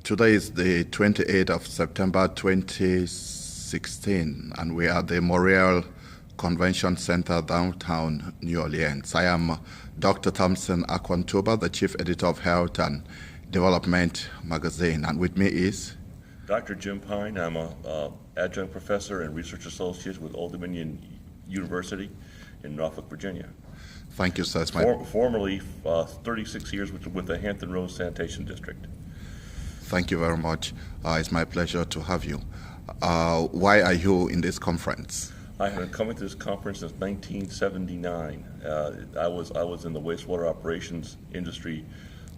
Today is the 28th of September 2016, and we are at the Memorial Convention Center, downtown New Orleans. I am Dr. Thompson, Akwo, Ntuba, the Chief Editor of Health and Development Magazine, and with me is Dr. Jim Pyne. I'm an adjunct professor and research associate with Old Dominion University in Norfolk, Virginia. Thank you, sir. Formerly 36 years with the Hampton Roads Sanitation District. Thank you very much. It's my pleasure to have you. Why are you in this conference? I have been coming to this conference since 1979. I was in the wastewater operations industry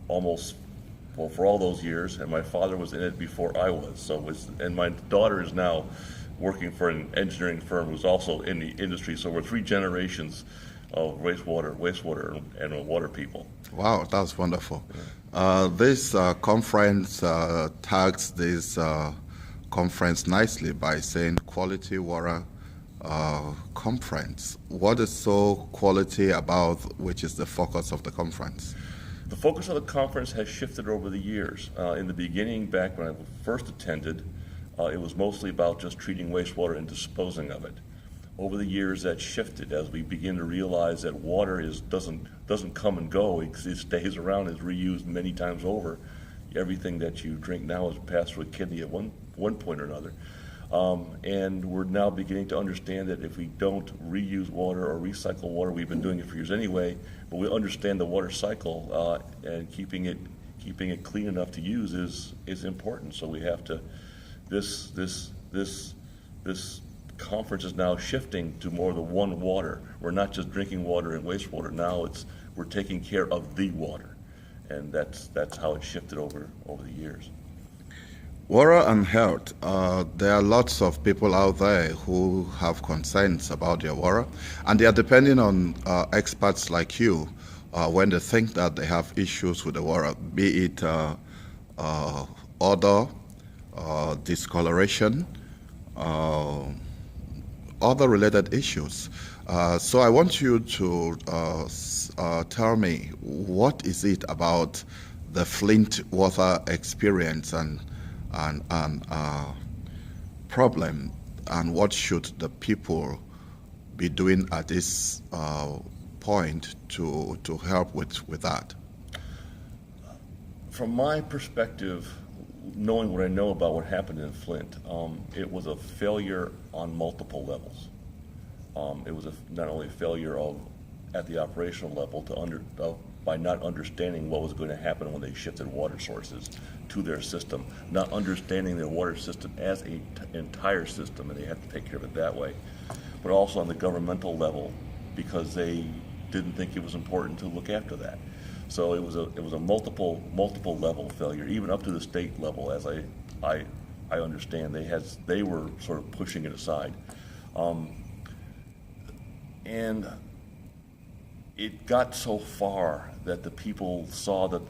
for all those years, and my father was in it before I was. And my daughter is now working for an engineering firm who's also in the industry. So we're three generations of wastewater and water people. Wow, that's wonderful. This conference tags this conference nicely by saying Quality Water Conference. What is so quality about which is the focus of the conference? The focus of the conference has shifted over the years. In the beginning, back when I first attended, it was mostly about just treating wastewater and disposing of it. Over the years, that shifted as we begin to realize that water doesn't come and go. It stays around, is reused many times over. Everything that you drink now is passed through a kidney at one point or another. And we're now beginning to understand that if we don't reuse water or recycle water, we've been doing it for years anyway, but we understand the water cycle and keeping it clean enough to use is important. So we have to. This conference is now shifting to more the one water. We're not just drinking water and wastewater. Now we're taking care of the water, and that's how it shifted over the years. Water and health. There are lots of people out there who have concerns about their water, and they are depending on experts like you when they think that they have issues with the water, be it odor, discoloration, other related issues. So I want you to tell me, what is it about the Flint water experience and problem, and what should the people be doing at this point to help with that? From my perspective, knowing what I know about what happened in Flint, it was a failure on multiple levels. It was not only a failure at the operational level by not understanding what was going to happen when they shifted water sources to their system, not understanding their water system as an entire system, and they had to take care of it that way, but also on the governmental level because they didn't think it was important to look after that. So it was a multiple level failure, even up to the state level, as I understand. They were sort of pushing it aside, and it got so far that the people saw that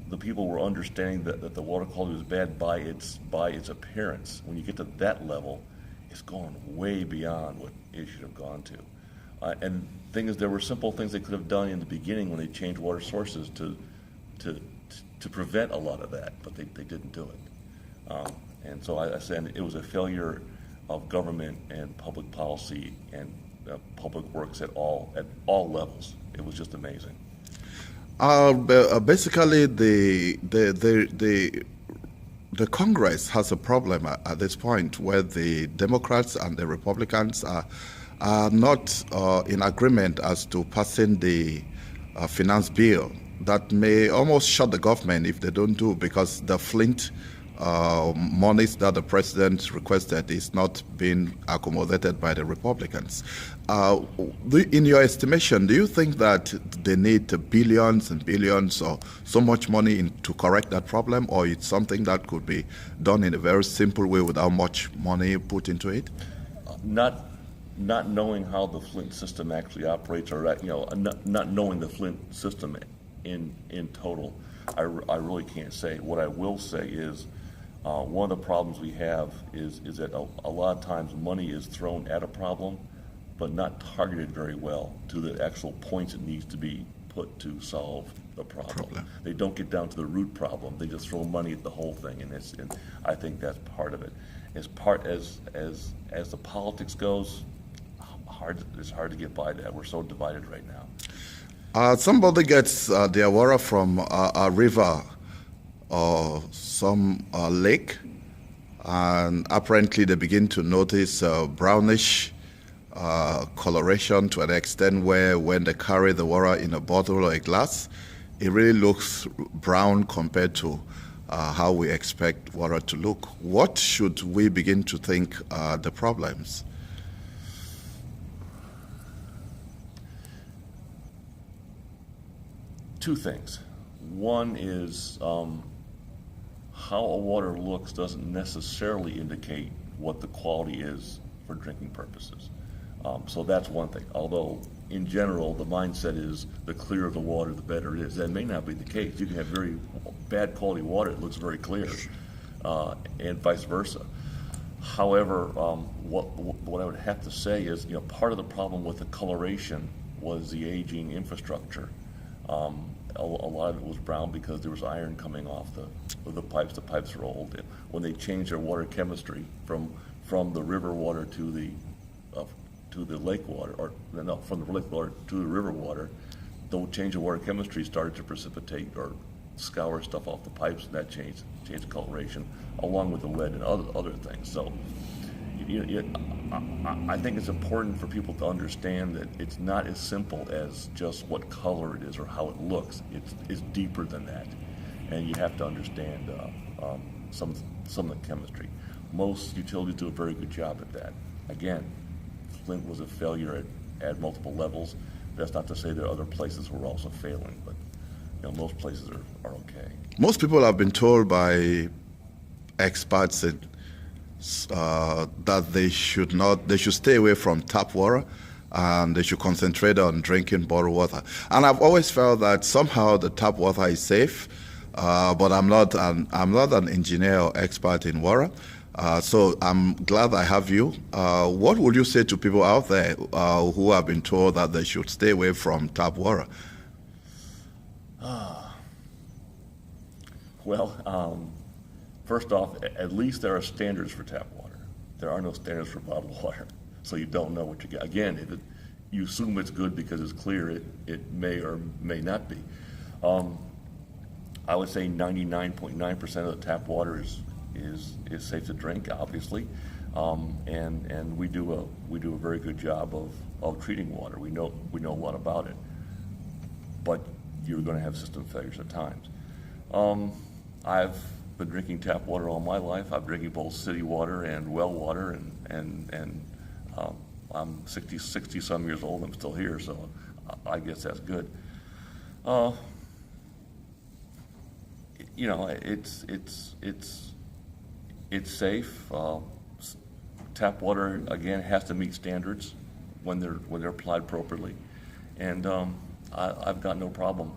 the people were understanding that the water quality was bad by its appearance. When you get to that level, it's going way beyond what it should have gone to. And the thing is, there were simple things they could have done in the beginning when they changed water sources to prevent a lot of that, but they didn't do it. And so I said it was a failure of government and public policy and public works at all levels. It was just amazing. Basically, the Congress has a problem at this point where the Democrats and the Republicans are not in agreement as to passing the finance bill that may almost shut the government if they don't do, because the Flint monies that the president requested is not being accommodated by the Republicans. In your estimation, do you think that they need billions and billions or so much money to correct that problem, or it's something that could be done in a very simple way without much money put into it? Not knowing how the Flint system actually operates, or not knowing the Flint system in total, I really can't say. What I will say is one of the problems we have is that a lot of times money is thrown at a problem, but not targeted very well to the actual points it needs to be put to solve the problem. They don't get down to the root problem. They just throw money at the whole thing, and I think that's part of it. As the politics goes, it's hard to get by that. We're so divided right now. Somebody gets their water from a river or some lake, and apparently they begin to notice brownish coloration to an extent where when they carry the water in a bottle or a glass, it really looks brown compared to how we expect water to look. What should we begin to think are the problems? Two things. One is how a water looks doesn't necessarily indicate what the quality is for drinking purposes. So that's one thing. Although in general the mindset is the clearer the water, the better it is. That may not be the case. You can have very bad quality water that looks very clear, and vice versa. However, what I would have to say is, part of the problem with the coloration was the aging infrastructure. A lot of it was brown because there was iron coming off the pipes. The pipes are old. When they changed their water chemistry from the river water to the lake water, or no, from the lake water to the river water, the change of water chemistry started to precipitate or scour stuff off the pipes, and that changed coloration, along with the lead and other things. So, I think it's important for people to understand that it's not as simple as just what color it is or how it looks. It's deeper than that, and you have to understand some of the chemistry. Most utilities do a very good job at that. Again, Flint was a failure at multiple levels. That's not to say there are other places who are also failing, but most places are okay. Most people have been told by experts that they should stay away from tap water, and they should concentrate on drinking bottled water. And I've always felt that somehow the tap water is safe, but I'm not an engineer or expert in water. So I'm glad I have you. What would you say to people out there who have been told that they should stay away from tap water? Well, first off, at least there are standards for tap water. There are no standards for bottled water, so you don't know what you get. Again, if you assume it's good because it's clear, it may or may not be. I would say 99.9% of the tap water is safe to drink, obviously, and we do a very good job of treating water. We know a lot about it, but you're going to have system failures at times. I've been drinking tap water all my life. I'm drinking both city water and well water, and I'm 60 some years old. I'm still here, so I guess that's good. It's safe. Tap water again has to meet standards when they're applied appropriately, and I've got no problem.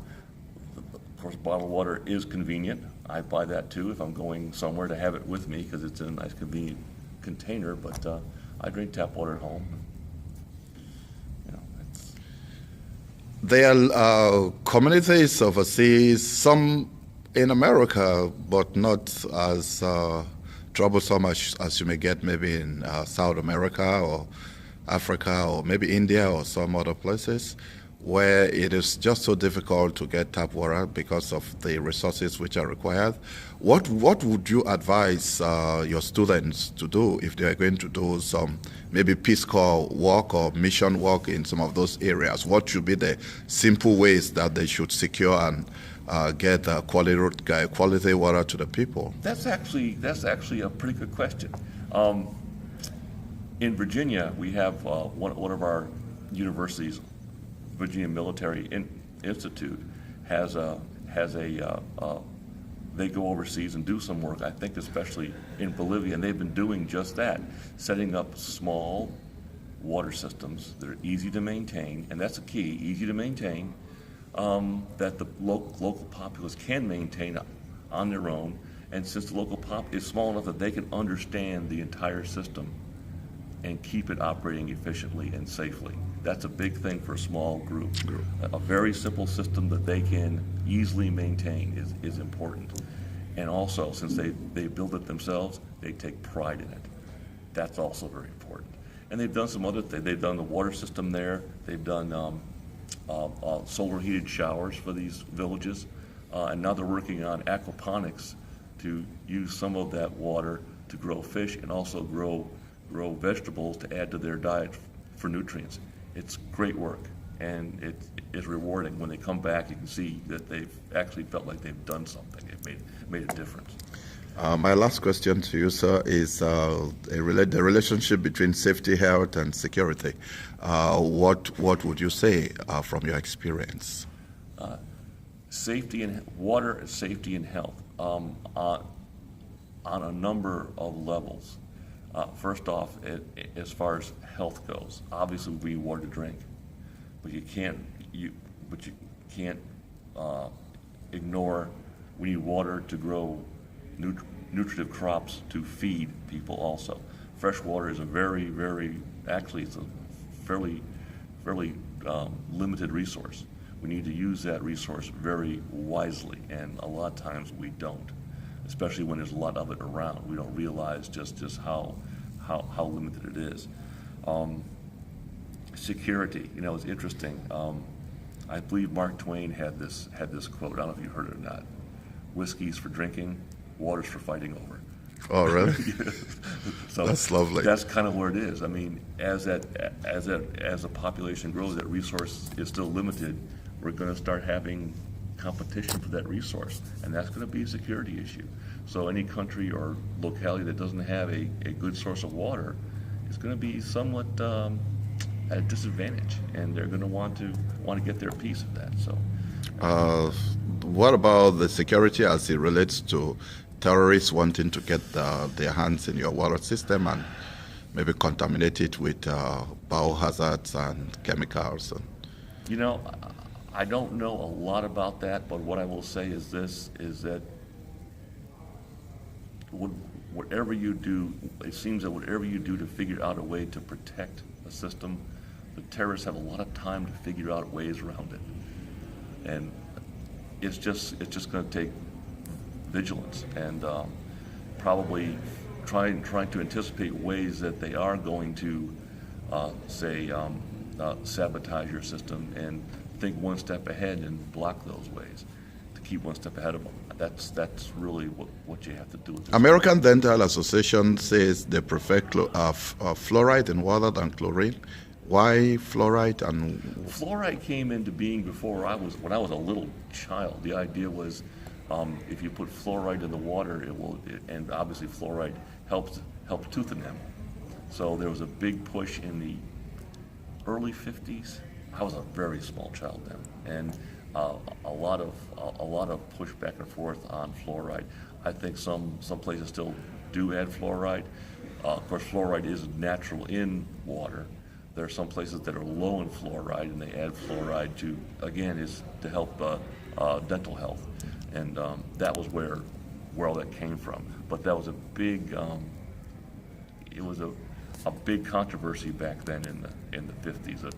Of course, bottled water is convenient. I buy that too if I'm going somewhere to have it with me because it's in a nice, convenient container. But I drink tap water at home. There are communities overseas, some in America, but not as troublesome as you may get maybe in South America or Africa or maybe India or some other places, where it is just so difficult to get tap water because of the resources which are required. What would you advise your students to do if they are going to do some maybe Peace Corps work or mission work in some of those areas? What should be the simple ways that they should secure and get quality water to the people? That's actually a pretty good question. In Virginia, we have one of our universities, Virginia Military Institute, they go overseas and do some work, I think especially in Bolivia, and they've been doing just that, setting up small water systems that are easy to maintain, and that's the key, easy to maintain, that the local populace can maintain on their own, and since the local pop is small enough that they can understand the entire system and keep it operating efficiently and safely. That's a big thing for a small group. A very simple system that they can easily maintain is important. And also, since they build it themselves, they take pride in it. That's also very important. And they've done some other things. They've done the water system there. They've done solar heated showers for these villages. And now they're working on aquaponics to use some of that water to grow fish and also grow vegetables to add to their diet for nutrients. It's great work, and it is rewarding. When they come back, you can see that they've actually felt like they've done something. It made a difference. My last question to you, sir, is the relationship between safety, health, and security. What would you say from your experience? Safety and water, safety and health on a number of levels. First off, as far as health goes, obviously we need water to drink, but you can't ignore. We need water to grow nutritive crops to feed people. Also, fresh water is a it's a fairly limited resource. We need to use that resource very wisely, and a lot of times we don't, especially when there's a lot of it around. We don't realize just how limited it is. Security, it's interesting. I believe Mark Twain had this quote. I don't know if you heard it or not. Whiskey's for drinking, water's for fighting over. Oh, really? So that's lovely. That's kind of where it is. I mean, as the population grows, that resource is still limited. We're going to start having competition for that resource, and that's going to be a security issue. So any country or locality that doesn't have a good source of water is going to be somewhat at a disadvantage, and they're going to want to get their piece of that. So, what about the security as it relates to terrorists wanting to get their hands in your water system and maybe contaminate it with biohazards and chemicals? I don't know a lot about that, but what I will say is this, is that whatever you do, it seems that whatever you do to figure out a way to protect a system, the terrorists have a lot of time to figure out ways around it. And it's just going to take vigilance and probably trying to anticipate ways that they are going to, sabotage your system and think one step ahead and block those ways to keep one step ahead of them. That's really what you have to do. With this. American Dental Association says they prefer fluoride in water than chlorine. Why fluoride? And fluoride came into being when I was a little child. The idea was if you put fluoride in the water, and obviously fluoride helps tooth enamel. So there was a big push in the early 50s. I was a very small child then, and a lot of push back and forth on fluoride. I think some places still do add fluoride. Of course, fluoride is natural in water. There are some places that are low in fluoride, and they add fluoride to help dental health, and that was where all that came from. But that was a big a big controversy back then in the 50s.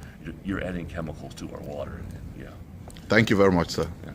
You're adding chemicals to our water. Yeah. Thank you very much, sir. Yeah.